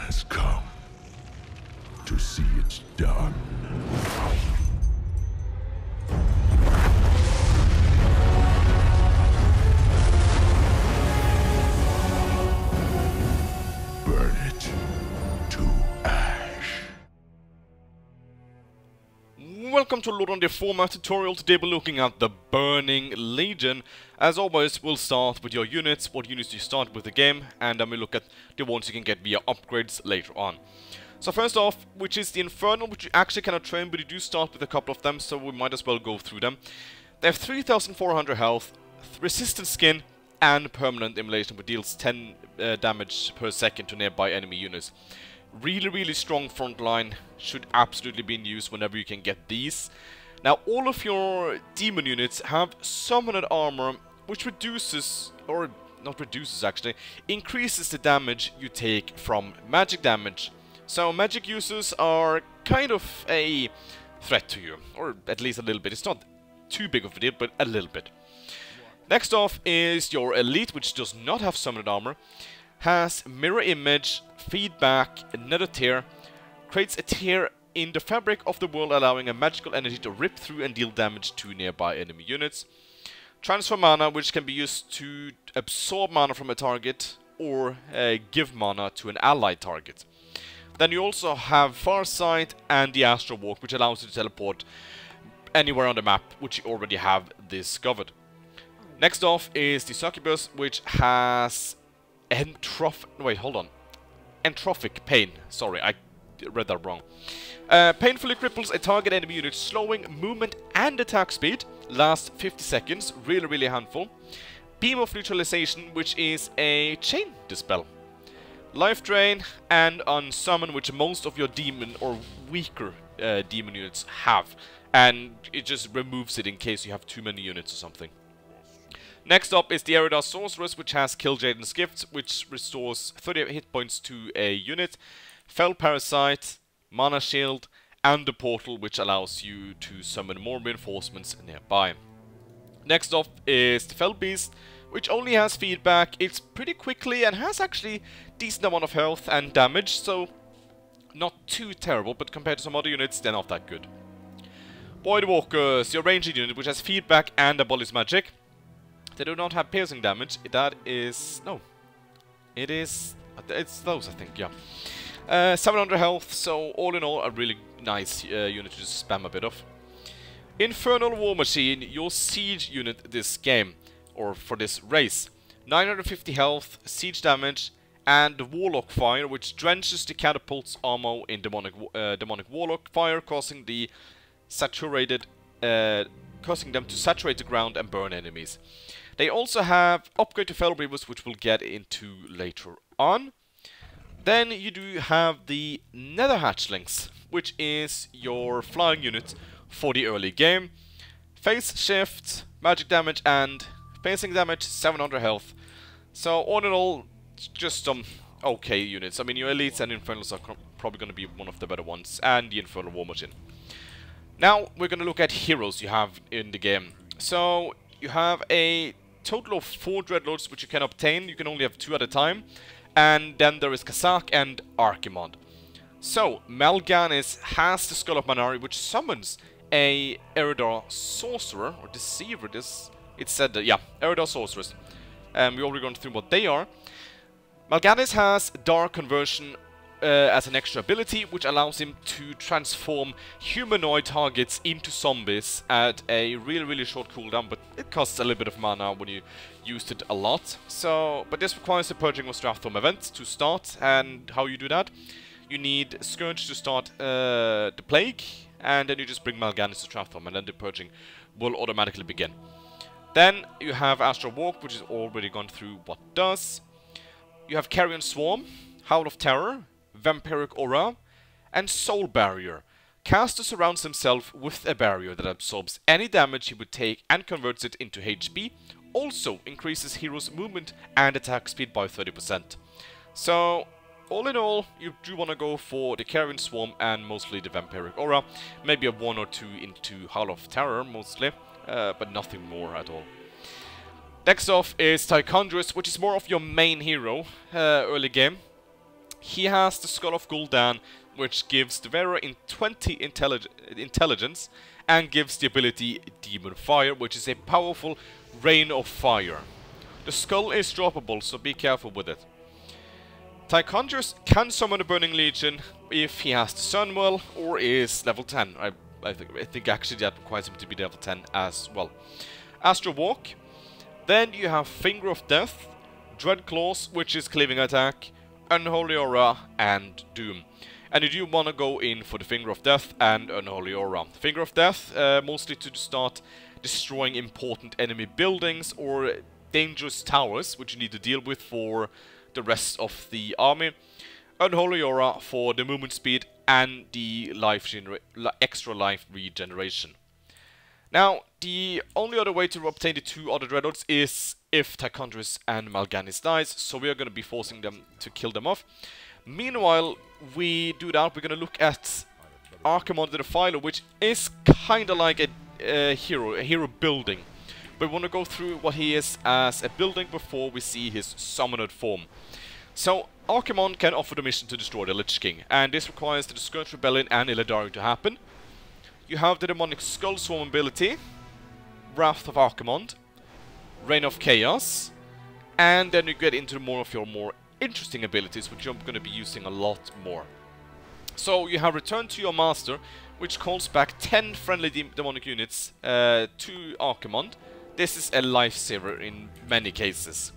has come to see it done. Burn it to ash. Welcome to Lordaeron The Foremath tutorial. Today we're looking at the Burning Legion. As always, we'll start with your units, what units you start with the game, and then we'll look at the ones you can get via upgrades later on. So first off, which is the Infernal, which you actually cannot train, but you do start with a couple of them, so we might as well go through them. They have 3,400 health, resistant skin, and permanent immolation, which deals 10 damage per second to nearby enemy units. Really strong front line, should absolutely be in use whenever you can get these. Now all of your demon units have summoned armor, which reduces, or not reduces actually, increases the damage you take from magic damage. So magic users are kind of a threat to you, or at least a little bit. It's not too big of a deal, but a little bit. Next off is your elite, which does not have summoned armor, has mirror image, feedback, another tear, creates a tear in the fabric of the world, allowing a magical energy to rip through and deal damage to nearby enemy units. Transfer mana, which can be used to absorb mana from a target or give mana to an allied target. Then you also have Farsight and the Astral Walk, which allows you to teleport anywhere on the map, which you already have discovered. Next off is the Succubus, which has Entrophic pain. Sorry, I read that wrong. Painfully cripples a target enemy unit, slowing movement and attack speed. Lasts 50 seconds. Really handful. Beam of neutralization, which is a chain dispel. Life drain and unsummon, which most of your demon or weaker demon units have, and it just removes it in case you have too many units or something. Next up is the Eridar Sorceress, which has Kill Jaden's Gift, which restores 30 hit points to a unit, Fell Parasite, Mana Shield, and the Portal, which allows you to summon more reinforcements nearby. Next up is the Fell Beast, which only has feedback. It's pretty quickly and has actually decent amount of health and damage, so not too terrible, but compared to some other units, they're not that good. Voidwalkers, your ranged unit, which has feedback and abolishes magic. They do not have piercing damage. That is... no. It's those, I think, yeah. 700 health, so all in all, a really nice unit to just spam a bit of. Infernal War Machine, your siege unit this game, or for this race. 950 health, siege damage, and the Warlock Fire, which drenches the catapult's ammo in demonic Warlock Fire, causing them to saturate the ground and burn enemies. They also have Upgrade to Fell Reavers, which we'll get into later on. Then you do have the Nether Hatchlings, which is your flying unit for the early game. Phase shift, magic damage, and piercing damage, 700 health. So all in all, just some okay units. I mean, your elites and infernals are probably going to be one of the better ones, and the Infernal War Machine. Now we're going to look at heroes you have in the game. So you have a total of 4 Dreadlords which you can obtain. You can only have 2 at a time. And then there is Kazakh and Archimonde. So Mal'Ganis has the Skull of Man'ari, which summons a Eridar Sorcerer, or Deceiver. It said that, yeah, Eridar Sorceress. We've already gone through what they are. Mal'Ganis has Dark Conversion as an extra ability, which allows him to transform humanoid targets into zombies at a really short cooldown, but it costs a little bit of mana when you used it a lot. So, but this requires the Purging of Stratholme event to start, and how you do that? You need Scourge to start the Plague, and then you just bring Mal'Ganis to Stratholme, and then the Purging will automatically begin. Then you have Astral Walk, which is already gone through what does. You have Carrion Swarm, Howl of Terror, Vampiric Aura, and Soul Barrier. Caster surrounds himself with a barrier that absorbs any damage he would take and converts it into HP. Also increases hero's movement and attack speed by 30%. So, all in all, you do want to go for the Carrion Swarm and mostly the Vampiric Aura. Maybe a 1 or 2 into Howl of Terror, mostly, but nothing more at all. Next off is Tychondrus, which is more of your main hero early game. He has the Skull of Gul'dan, which gives the wearer in 20 intelligence and gives the ability Demon Fire, which is a powerful rain of fire. The skull is droppable, so be careful with it. Tychondrius can summon a Burning Legion if he has the Sunwell or is level 10. I think actually that requires him to be level 10 as well. Astral Walk. Then you have Finger of Death, Dread Claws, which is cleaving attack, Unholy Aura, and Doom. And you do want to go in for the Finger of Death and Unholy Aura. Finger of Death, mostly to start destroying important enemy buildings or dangerous towers, which you need to deal with for the rest of the army. Unholy Aura for the movement speed and the extra life regeneration. Now, the only other way to obtain the 2 other Dreadlords is if Tychondrius and Mal'Ganis dies, so we are going to be forcing them to kill them off. Meanwhile, we do that, we're going to look at Archimonde the Defiler, which is kind of like a hero building. But we want to go through what he is as a building before we see his summoned form. So, Archimonde can offer the mission to destroy the Lich King, and this requires the Scourge Rebellion and Lordaeron to happen. You have the Demonic Skull Swarm ability, Wrath of Archimonde, Reign of Chaos, and then you get into more of your more interesting abilities, which you're going to be using a lot more. So you have Return to Your Master, which calls back 10 friendly demonic units to Archimonde. This is a lifesaver in many cases.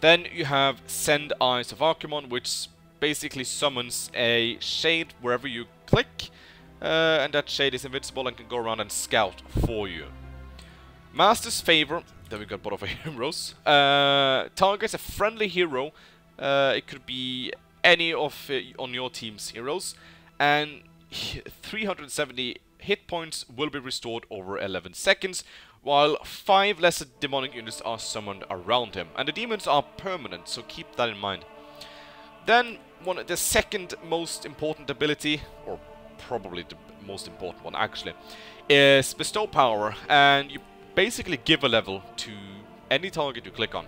Then you have Send Eyes of Archimonde, which basically summons a shade wherever you click. And that shade is invincible and can go around and scout for you. Master's Favor, then we got both of our heroes. Targets a friendly hero. It could be any of on your team's heroes. And 370 hit points will be restored over 11 seconds. While 5 lesser demonic units are summoned around him. And the demons are permanent, so keep that in mind. Then, the second most important ability, or probably the most important one actually, is Bestow Power, and you basically give a level to any target you click on,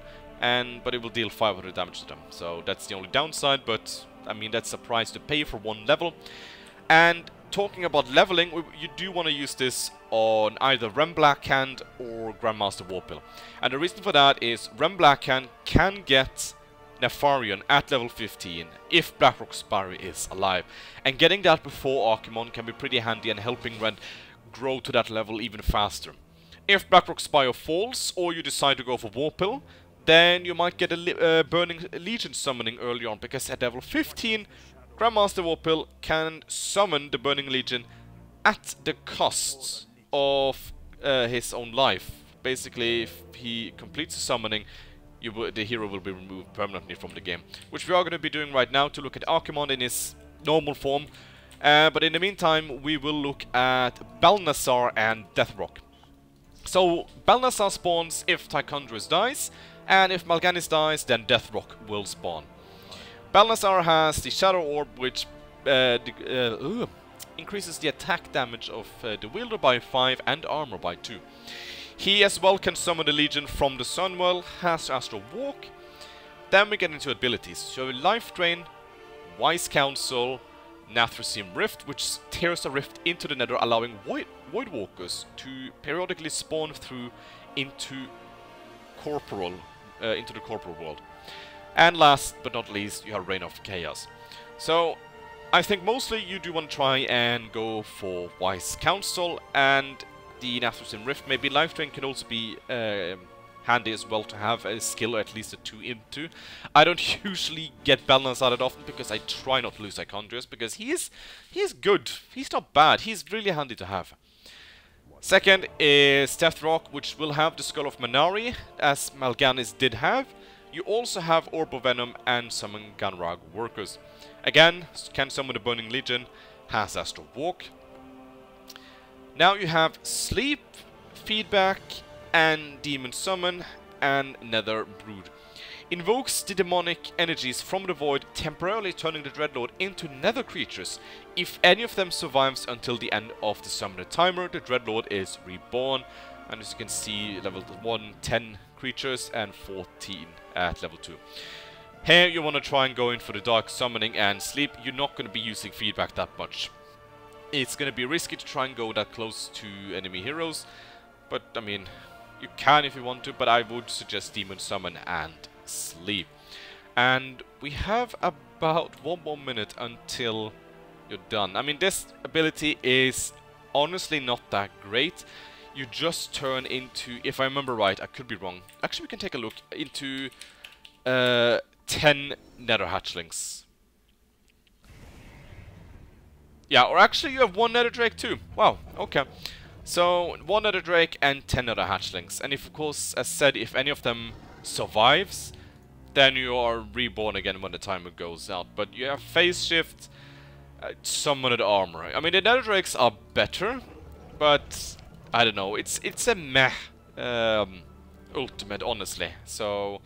but it will deal 500 damage to them. So that's the only downside, but I mean that's a price to pay for 1 level. And talking about leveling, you do want to use this on either Rem Blackhand or Grandmaster Warpil. And the reason for that is Rem Blackhand can get Nefarian at level 15 if Blackrock Spire is alive, and getting that before Archimonde can be pretty handy and helping Ren grow to that level even faster. If Blackrock Spire falls or you decide to go for Warpil, then you might get a Burning Legion summoning early on, because at level 15 Grandmaster Warpil can summon the Burning Legion at the cost of his own life. Basically, if he completes the summoning, the hero will be removed permanently from the game, which we are going to be doing right now to look at Archimonde in his normal form. But in the meantime, we will look at Balnazzar and Deathrock. So, Balnazzar spawns if Tychondrius dies, and if Mal'Ganis dies, then Deathrock will spawn. Balnazzar has the Shadow Orb, which increases the attack damage of the wielder by 5 and armor by 2. He as well can summon the Legion from the Sunwell, has Astral Walk. Then we get into abilities. So Life Drain, Wise Counsel, Nathrezim Rift, which tears a rift into the Nether, allowing Void Walkers to periodically spawn through into the corporal world. And last but not least, you have Reign of Chaos. So I think mostly you do want to try and go for Wise Counsel and the Nathrezim Rift. Maybe Life Drain can also be handy as well to have a skill, or at least a 2 into. I don't usually get Balnazzar that often because I try not to lose Tychondrius, because he is good. He's not bad. He's really handy to have. Second is Deathrock, which will have the Skull of Manari, as Mal'Ganis did have. You also have Orb of Venom and summon Ganrag Workers. Again, can summon the Burning Legion, has Astral Walk. Now you have Sleep, Feedback, and Demon Summon, and Nether Brood. Invokes the demonic energies from the void, temporarily turning the Dreadlord into nether creatures. If any of them survives until the end of the summoner timer, the Dreadlord is reborn. And as you can see, level 1, 10 creatures, and 14 at level 2. Here you want to try and go in for the Dark Summoning and Sleep. You're not going to be using feedback that much. It's going to be risky to try and go that close to enemy heroes. But, I mean, you can if you want to, but I would suggest Demon Summon and Sleep. And we have about 1 more minute until you're done. I mean, this ability is honestly not that great. You just turn into, if I remember right, I could be wrong. Actually, we can take a look into 10 Nether Hatchlings. Yeah, or actually you have 1 Nether Drake too. Wow, okay. So, 1 Nether Drake and 10 Nether Hatchlings. And if, of course, as said, if any of them survives, then you are reborn again when the timer goes out. But you have Phase Shift, Summoned Armor. I mean, the Nether Drakes are better, but I don't know. It's a meh ultimate, honestly. So,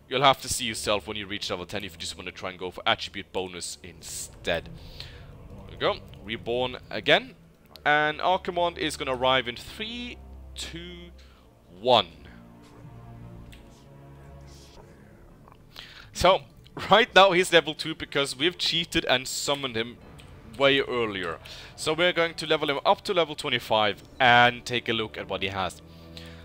you'll have to see yourself when you reach level 10 if you just want to try and go for attribute bonus instead. There we go. Reborn again. And Archimonde is going to arrive in 3, 2, 1. So, right now he's level 2 because we've cheated and summoned him way earlier. So we're going to level him up to level 25 and take a look at what he has.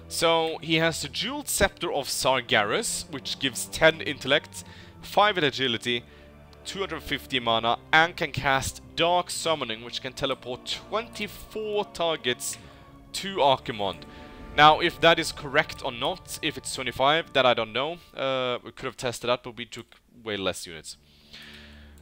So, he has the Jeweled Scepter of Sargeras, which gives 10 intellect, 5 agility, 250 mana, and can cast Dark Summoning, which can teleport 24 targets to Archimonde. Now, if that is correct or not, if it's 25, that I don't know. We could have tested that, but we took way less units.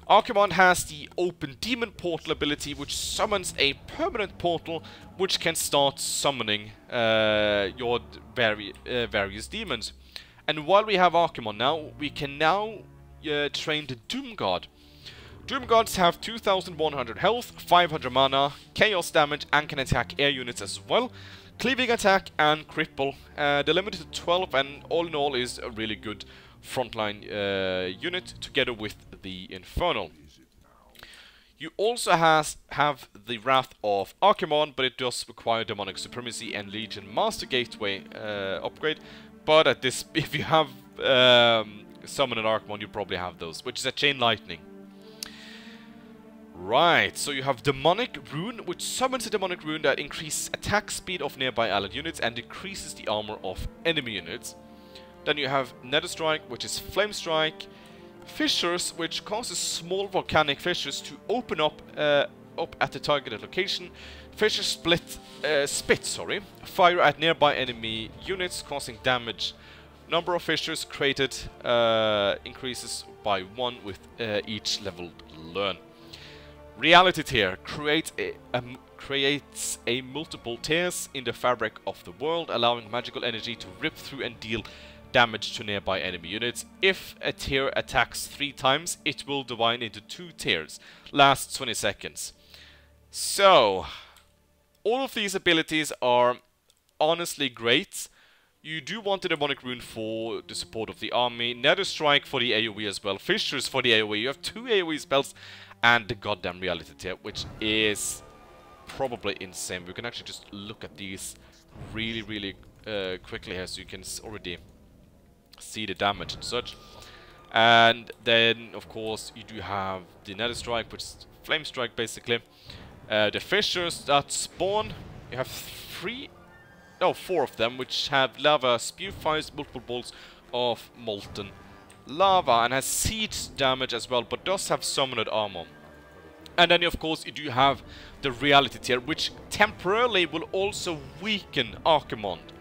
Archimonde has the Open Demon Portal ability, which summons a permanent portal, which can start summoning your various demons. And while we have Archimonde now, we can now train the Doom Guard. Doom Guards have 2100 health, 500 mana, chaos damage, and can attack air units as well. Cleaving attack and cripple. They're limited to 12, and all in all is a really good frontline unit together with the Infernal. You also have the Wrath of Archimonde, but it does require Demonic Supremacy and Legion Master Gateway upgrade. But at this, if you have Summon and Archimonde, you probably have those, which is a Chain Lightning. Right, so you have Demonic Rune, which summons a Demonic Rune that increases attack speed of nearby allied units and decreases the armor of enemy units. Then you have Nether Strike, which is Flame Strike. Fissures, which causes small volcanic fissures to open up at the targeted location. Fissures spit fire at nearby enemy units, causing damage. Number of fissures created increases by 1 with each level learn. Reality Tear creates a multiple tears in the fabric of the world, allowing magical energy to rip through and deal damage to nearby enemy units. If a tear attacks 3 times, it will divide into 2 tears. Lasts 20 seconds. So, all of these abilities are honestly great. You do want the Demonic Rune for the support of the army, Nether Strike for the AoE as well, Fissures for the AoE. You have 2 AoE spells, and the goddamn Reality Tear, which is probably insane. We can actually just look at these really quickly here, so you can already see the damage and such. And then, of course, you do have the Nether Strike, which is Flame Strike, basically. The Fissures that spawn, you have 4 of them, which have Lava Spew, fires multiple bolts of molten lava, and has siege damage as well, but does have summoned armor. And then, of course, you do have the Reality Tear, which temporarily will also weaken Archimonde.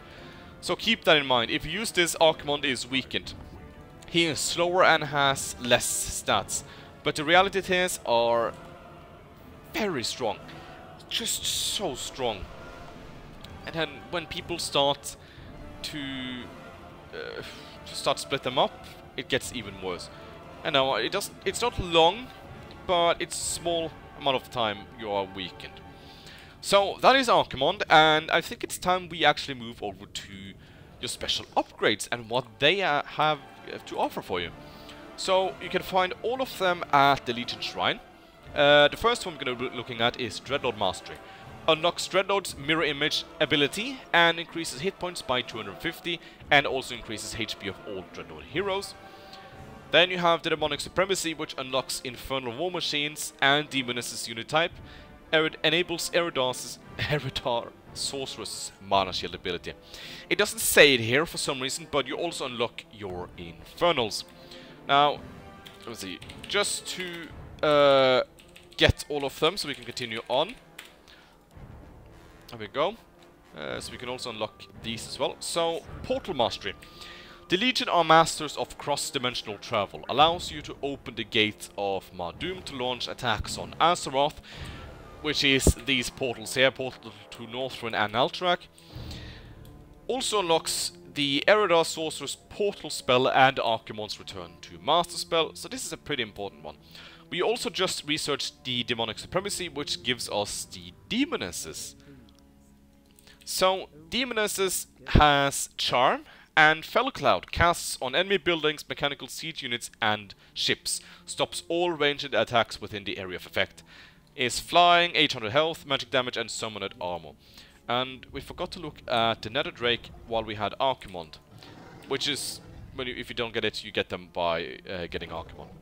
So keep that in mind. If you use this, Archimonde is weakened. He is slower and has less stats. But the Reality Tears are very strong. Just so strong. And then when people start to split them up, it gets even worse. I know, it's not long, but it's a small amount of time you are weakened. So that is Archimonde, and I think it's time we actually move over to your special upgrades and what they have to offer for you. So you can find all of them at the Legion Shrine. The first one we're going to be looking at is Dreadlord Mastery. Unlocks Dreadlord's Mirror Image ability and increases hit points by 250, and also increases HP of all Dreadlord heroes. Then you have the Demonic Supremacy, which unlocks Infernal War Machines and Demoness's unit type. Enables Eridar Sorceress' Mana Shield ability. It doesn't say it here for some reason, but you also unlock your Infernals. Now, let's see, just to get all of them so we can continue on. There we go. So we can also unlock these as well. So, Portal Mastery. The Legion are masters of cross-dimensional travel. Allows you to open the gates of Mardum to launch attacks on Azeroth, which is these portals here, portal to Northrend and Alterac. Also unlocks the Eridar Sorcerer's Portal spell and Archimonde's Return to Master spell, so this is a pretty important one. We also just researched the Demonic Supremacy, which gives us the Demonesses. So, Demonesses has Charm, and Fell Cloud casts on enemy buildings, mechanical siege units and ships. Stops all ranged attacks within the area of effect. Is flying, 800 health, magic damage and summoned armor. And we forgot to look at the Nether Drake while we had Archimonde. Which is, if you don't get it, you get them by getting Archimonde.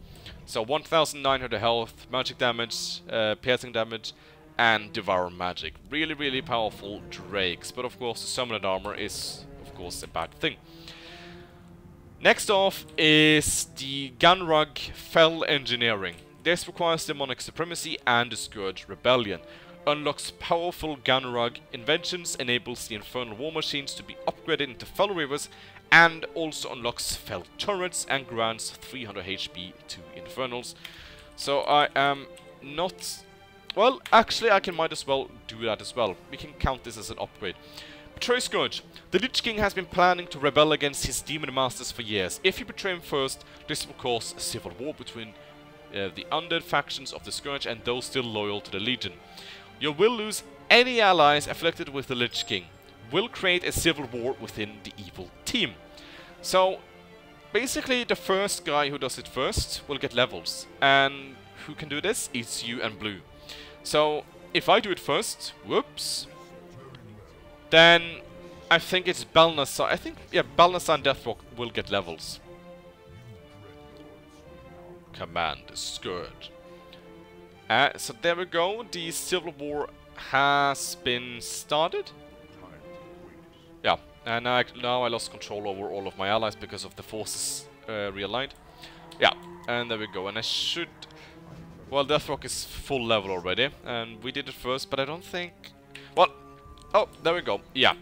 So 1900 health, magic damage, piercing damage and Devour Magic. Really, really powerful drakes. But of course the summoned armor is of course a bad thing. Next off is the Gunrug Fell Engineering. This requires Demonic Supremacy and the Scourge Rebellion. Unlocks powerful Gunrug inventions, enables the Infernal War Machines to be upgraded into Fell Reavers, and also unlocks Fell Turrets and grants 300 HP to Infernals. So I am not... Well, actually I might as well do that as well. We can count this as an upgrade. Betray Scourge. The Lich King has been planning to rebel against his demon masters for years. If you betray him first, this will cause a civil war between the undead factions of the Scourge and those still loyal to the Legion. You will lose any allies afflicted with the Lich King. Will create a civil war within the evil team. So, basically the first guy who does it first will get levels. And who can do this? It's you and Blue. So, if I do it first, whoops, then I think it's Balnazzar. I think, yeah, Balnazzar and Deathrock will get levels. Command Scourge. So there we go. The Civil War has been started. Yeah, and now I lost control over all of my allies because of the forces realigned. Yeah, and there we go. And I should... Well, Deathrock is full level already, and we did it first, but I don't think... Well, oh, there we go. Yeah.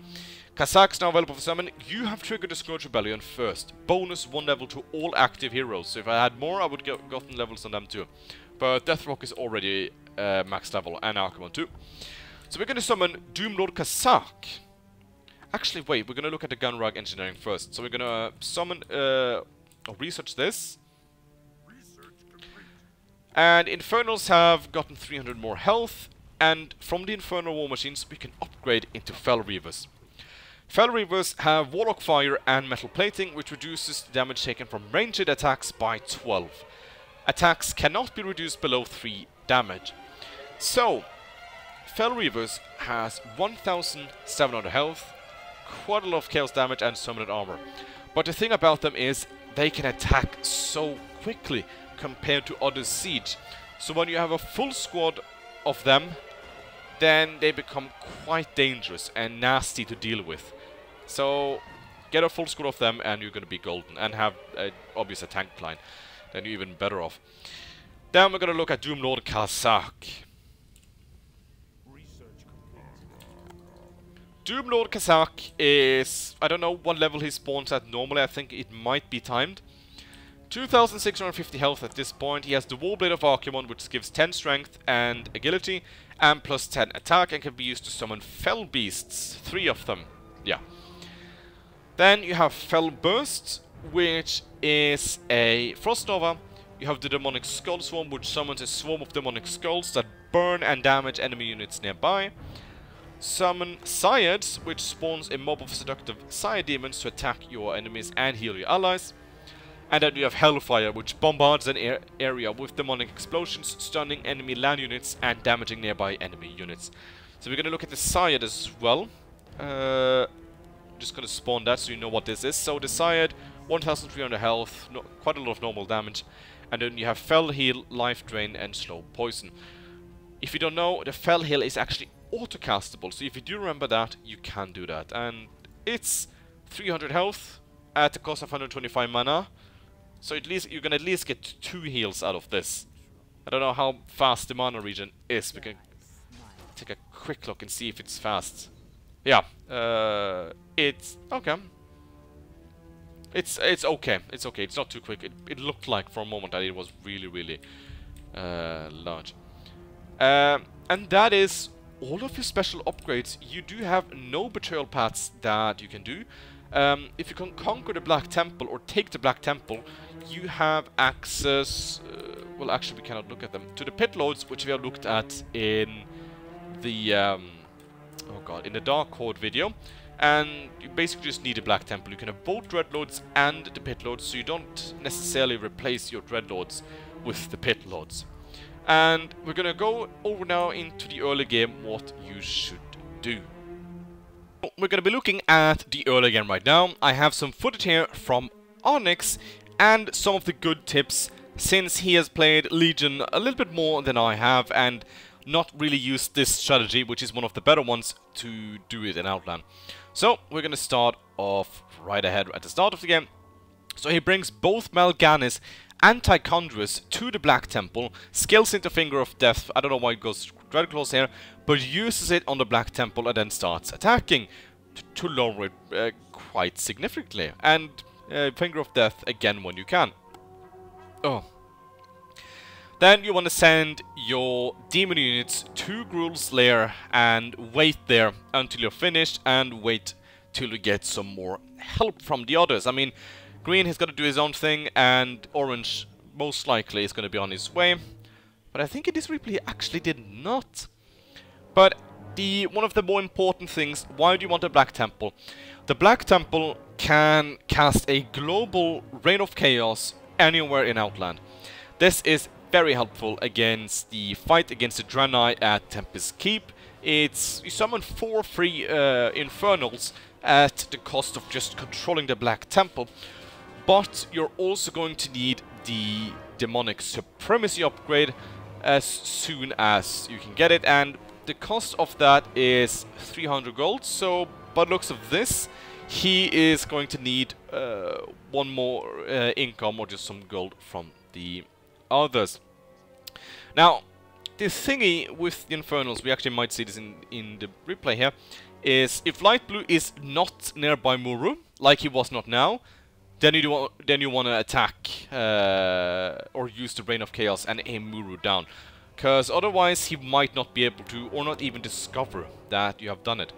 Kazak's now available for summon. You have triggered the Scourge Rebellion first. Bonus 1 level to all active heroes. So if I had more, I would gotten levels on them too. But Deathrock is already max level, and Archimonde too. So we're going to summon Doomlord Kazak. Actually, wait, we're going to look at the Gunrug Engineering first. So we're going to summon, or research this. And Infernals have gotten 300 more health. And from the Infernal War Machines, we can upgrade into Fell Reavers. Fell Reavers have Warlock Fire and Metal Plating, which reduces the damage taken from ranged attacks by 12. Attacks cannot be reduced below 3 damage. So, Fell Reavers has 1700 health, quite a lot of chaos damage and summoned armor. But the thing about them is, they can attack so quickly compared to other siege. So when you have a full squad of them, then they become quite dangerous and nasty to deal with. So get a full squad of them and you're going to be golden, and have obviously a tank line. Then you're even better off. Then we're going to look at Doomlord Kazak. Doomlord Kazak is... I don't know what level he spawns at normally. I think it might be timed. 2650 health at this point. He has the Warblade of Archimonde, which gives 10 strength and agility, and plus 10 attack, and can be used to summon Fell Beasts. 3 of them. Yeah. Then you have Fell Burst, which is a Frost Nova. You have the Demonic Skull Swarm, which summons a swarm of demonic skulls that burn and damage enemy units nearby. Summon Syads, which spawns a mob of seductive Syad demons to attack your enemies and heal your allies. And then you have Hellfire, which bombards an area with demonic explosions, stunning enemy land units and damaging nearby enemy units. So we're going to look at the Syad as well. Just going to spawn that so you know what this is. So the Syad 1300 health, quite a lot of normal damage. And then you have Fell Heal, Life Drain, and Slow Poison. If you don't know, the Fell Heal is actually auto-castable, so if you do remember that, you can do that. And it's 300 health at the cost of 125 mana. So at least you can at least get 2 heals out of this. I don't know how fast the mana regen is. We can take a quick look and see if it's fast. Yeah, it's okay. It's okay. It's okay. It's not too quick. It looked like for a moment that it was really large. And that is all of your special upgrades. You do have no betrayal paths that you can do. If you can conquer the Black Temple or take the Black Temple, you have access. Well, actually, we cannot look at them. To the pit lords, which we have looked at in the oh god, in the Dark Horde video. And you basically just need a Black Temple. You can have both Dreadlords and the Pit Lords, so you don't necessarily replace your Dreadlords with the Pit Lords. And we're gonna go over now into the early game what you should do. We're gonna be looking at the early game right now. I have some footage here from Onyx and some of the good tips, since he has played Legion a little bit more than I have and not really used this strategy, which is one of the better ones to do it in Outland. So we're gonna start off right ahead at the start of the game. So he brings both Mal'Ganis and Tichondrus to the Black Temple, scales into Finger of Death. I don't know why it goes Dreadclaws here, but uses it on the Black Temple and then starts attacking to lower it quite significantly. And Finger of Death again when you can. Oh. Then you want to send your demon units to Gruul's lair and wait there until you're finished and wait till you get some more help from the others. I mean, green has got to do his own thing and orange most likely is going to be on his way. But I think in this replay he actually did not. But one of the more important things, why do you want a Black Temple? The Black Temple can cast a global Reign of Chaos anywhere in Outland. This is very helpful against the fight against the Draenei at Tempest Keep. You summon 4 free Infernals at the cost of just controlling the Black Temple. But you're also going to need the Demonic Supremacy upgrade as soon as you can get it. And the cost of that is 300 gold. So by the looks of this, he is going to need one more income or just some gold from the others. Now, the thingy with the Infernals, we actually might see this in the replay here, is if Light Blue is not nearby Muru, like he was not now, then you want to attack or use the Reign of Chaos and aim Muru down, because otherwise he might not be able to, or not even discover that you have done it.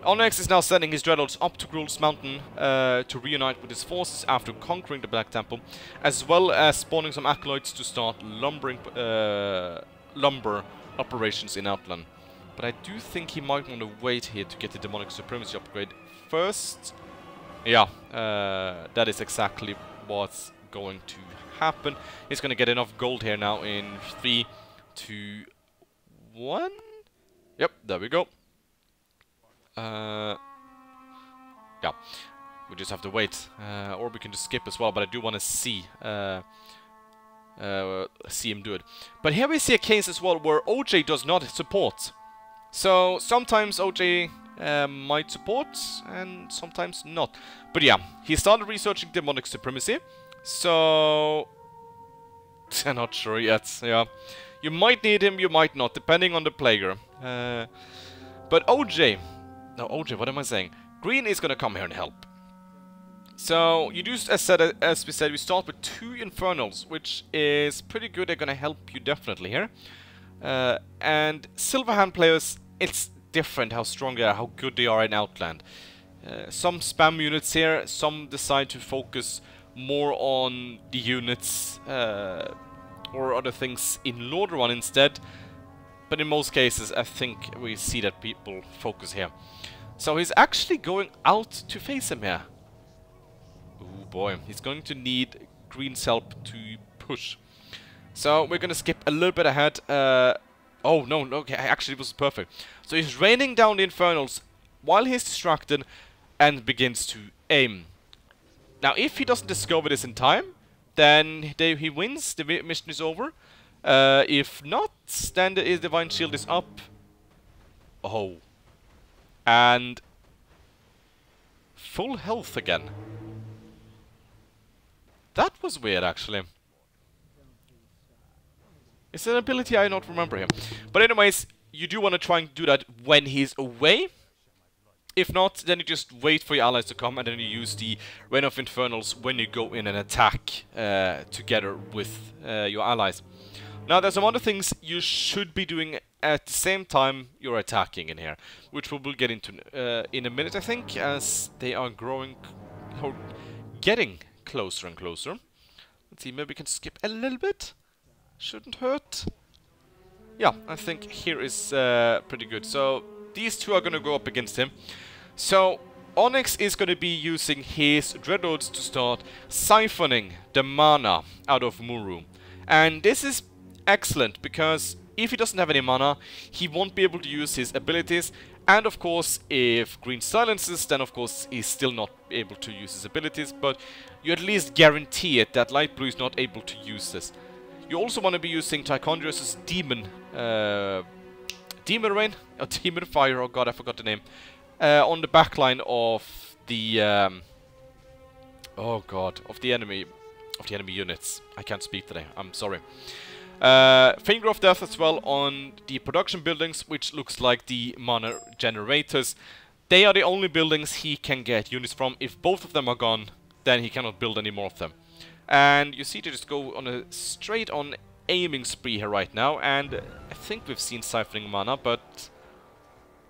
Onyx is now sending his Dreadlords up to Gruul's Mountain to reunite with his forces after conquering the Black Temple, as well as spawning some acolytes to start lumber operations in Outland. But I do think he might want to wait here to get the Demonic Supremacy upgrade first. Yeah, that is exactly what's going to happen. He's going to get enough gold here now in 3, 2, 1. Yep, there we go. Yeah, we just have to wait, or we can just skip as well. But I do want to see him do it. But here we see a case as well where OJ does not support. So sometimes OJ might support, and sometimes not. But yeah, he started researching Demonic Supremacy. So I'm not sure yet. Yeah, you might need him, you might not, depending on the player. But OJ. No, OJ, what am I saying? Green is gonna come here and help. So, you do, as we said, we start with 2 Infernals, which is pretty good. They're gonna help you definitely here. And Silverhand players, it's different how strong they are, how good they are in Outland. Some spam units here, some decide to focus more on the units or other things in Lordaeron instead. But in most cases, I think we see that people focus here. So he's actually going out to face him here. Oh boy, he's going to need Green's help to push. So we're going to skip a little bit ahead. Oh no, okay, actually it was perfect. So he's raining down the Infernals while he's distracted and begins to aim. Now, if he doesn't discover this in time, then he wins, the mission is over. If not, then the Divine Shield is up. Oh. And full health again. That was weird, actually. It's an ability I don't remember here. But anyways, you do want to try and do that when he's away. If not, then you just wait for your allies to come, and then you use the Rain of Infernals when you go in and attack together with your allies. Now, there's some other things you should be doing at the same time you're attacking in here, which we will get into in a minute, I think, as they are growing, or getting closer and closer. Let's see, maybe we can skip a little bit. Shouldn't hurt. Yeah, I think here is pretty good. So these two are going to go up against him. So Onyx is going to be using his Dreadlords to start siphoning the mana out of Muru. And this is excellent, because if he doesn't have any mana, he won't be able to use his abilities. And of course, if Green silences, then of course he's still not able to use his abilities. But you at least guarantee it that Light Blue is not able to use this. You also want to be using Tychondrius' Demon Rain? Or Demon Fire, oh god, I forgot the name. On the backline of the oh god, of the enemy units. I can't speak today, I'm sorry. Finger of Death as well on the production buildings, which looks like the mana generators. They are the only buildings he can get units from. If both of them are gone, then he cannot build any more of them. And you see, to just go on a straight on aiming spree here right now, and I think we've seen siphoning mana, but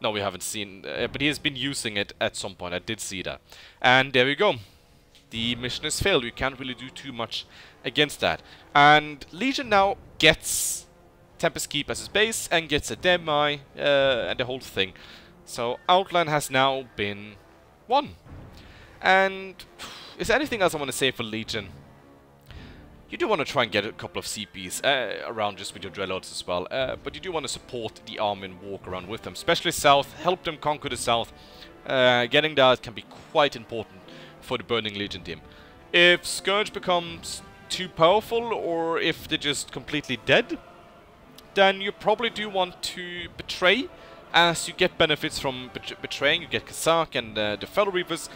no, we haven't seen, but he has been using it at some point. I did see that. And there we go. The mission has failed. You can't really do too much against that. And Legion now gets Tempest Keep as his base and gets a Demi and the whole thing. So Outland has now been won. And is there anything else I want to say for Legion? You do want to try and get a couple of CPs around just with your Dreadlords as well, but you do want to support the army and walk around with them, especially south, help them conquer the south. Getting that can be quite important for the Burning Legion team. If Scourge becomes too powerful, or if they're just completely dead, then you probably do want to betray, as you get benefits from betraying. You get Kazakh and the Fellow Reavers,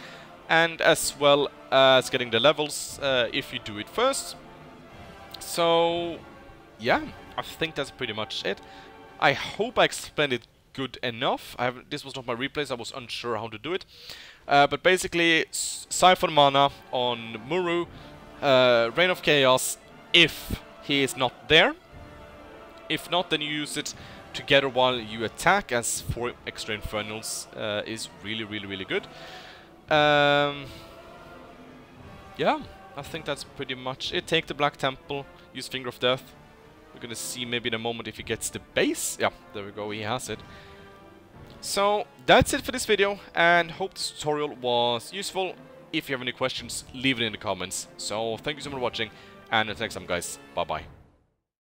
and as well as getting the levels if you do it first. So, yeah, I think that's pretty much it. I hope I explained it good enough. This was not my replays, I was unsure how to do it. But basically, siphon mana on Muru, Reign of Chaos, if he is not there. If not, then you use it together while you attack, as 4 extra Infernals is really, really, really good. Yeah. I think that's pretty much it. Take the Black Temple, use Finger of Death. We're gonna see maybe in a moment if he gets the base. Yeah, there we go, he has it. So, that's it for this video, and hope this tutorial was useful. If you have any questions, leave it in the comments. So, thank you so much for watching, and until next time guys, bye bye.